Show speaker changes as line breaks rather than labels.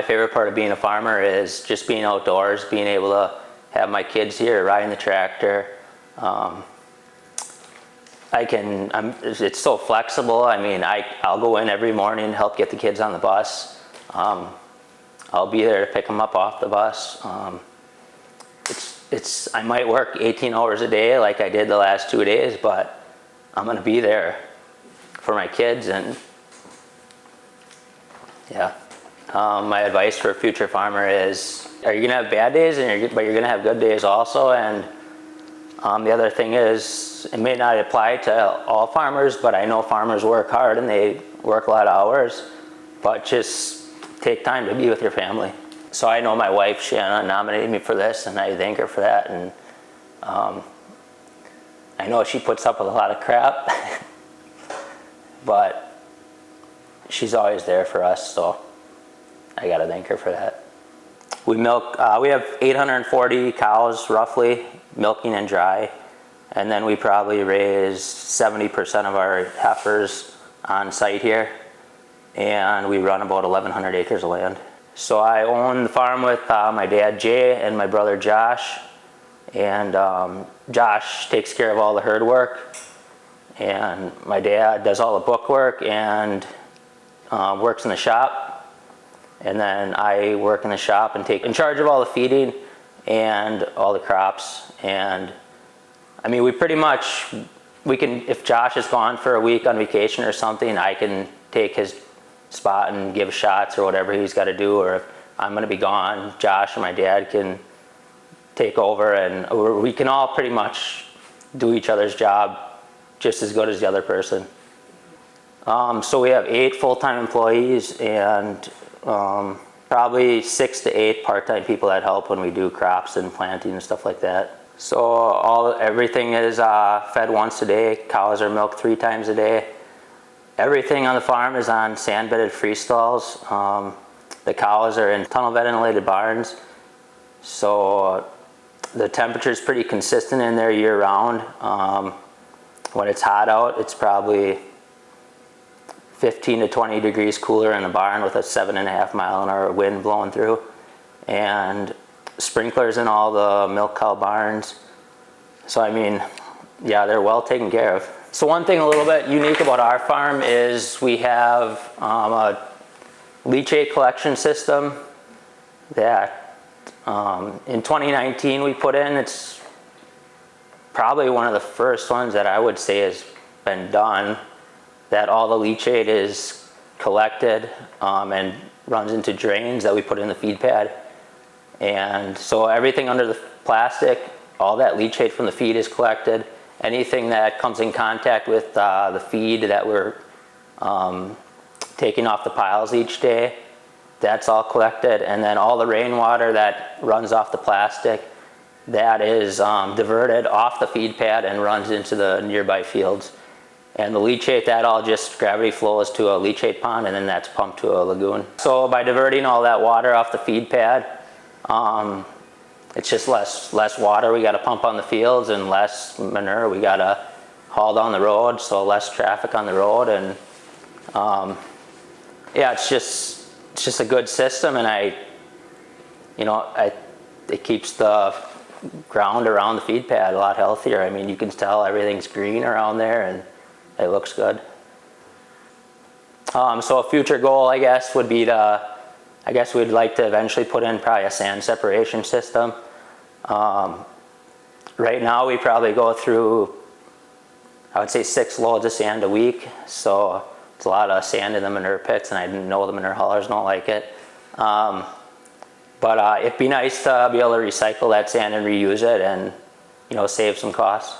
favorite part of being a farmer is just being outdoors, being able to have my kids here, riding the tractor. It's so flexible. I mean, I'll go in every morning, help get the kids on the bus. I'll be there to pick them up off the bus. I might work 18 hours a day like I did the last 2 days, but I'm gonna be there for my kids. And yeah, my advice for a future farmer is, you're gonna have bad days, but you're gonna have good days also. And the other thing is, it may not apply to all farmers, but I know farmers work hard and they work a lot of hours, but just take time to be with your family. So I know my wife, Shanna, nominated me for this, and I thank her for that. And I know she puts up with a lot of crap, but she's always there for us, so I gotta thank her for that. We have 840 cows roughly, milking and dry, and then we probably raise 70% of our heifers on site here, and we run about 1,100 acres of land. So I own the farm with my dad Jay and my brother Josh, and Josh takes care of all the herd work, and my dad does all the book work and works in the shop, and then I work in the shop and take in charge of all the feeding and all the crops. And I mean, we pretty much, if Josh is gone for a week on vacation or something, I can take his spot and give shots or whatever he's got to do. Or if I'm going to be gone, Josh and my dad can take over, and we can all pretty much do each other's job just as good as the other person. So we have 8 full-time employees and probably 6 to 8 part-time people that help when we do crops and planting and stuff like that. So everything is fed once a day. Cows are milked 3 times a day. Everything on the farm is on sand-bedded freestalls. The cows are in tunnel ventilated barns, so the temperature is pretty consistent in there year-round. When it's hot out, it's probably 15 to 20 degrees cooler in the barn with a 7.5-mile-an-hour wind blowing through, and sprinklers in all the milk cow barns. So I mean, yeah, they're well taken care of. So one thing a little bit unique about our farm is we have a leachate collection system that in 2019 we put in. It's probably one of the first ones that I would say has been done, that all the leachate is collected and runs into drains that we put in the feed pad. And so everything under the plastic, all that leachate from the feed is collected. Anything that comes in contact with the feed that we're taking off the piles each day, that's all collected. And then all the rainwater that runs off the plastic, that is diverted off the feed pad and runs into the nearby fields. And the leachate, that all just gravity flows to a leachate pond, and then that's pumped to a lagoon. So by diverting all that water off the feed pad, it's just less water we got to pump on the fields, and less manure we got to haul down the road, so less traffic on the road. And yeah, it's just a good system, and it keeps the ground around the feed pad a lot healthier. I mean, you can tell everything's green around there, and it looks good. So a future goal, I guess, would be we'd like to eventually put in probably a sand separation system. Right now we probably go through, I would say, 6 loads of sand a week. So it's a lot of sand in the manure pits, and I know the manure haulers don't like it. But it'd be nice to be able to recycle that sand and reuse it, and save some costs.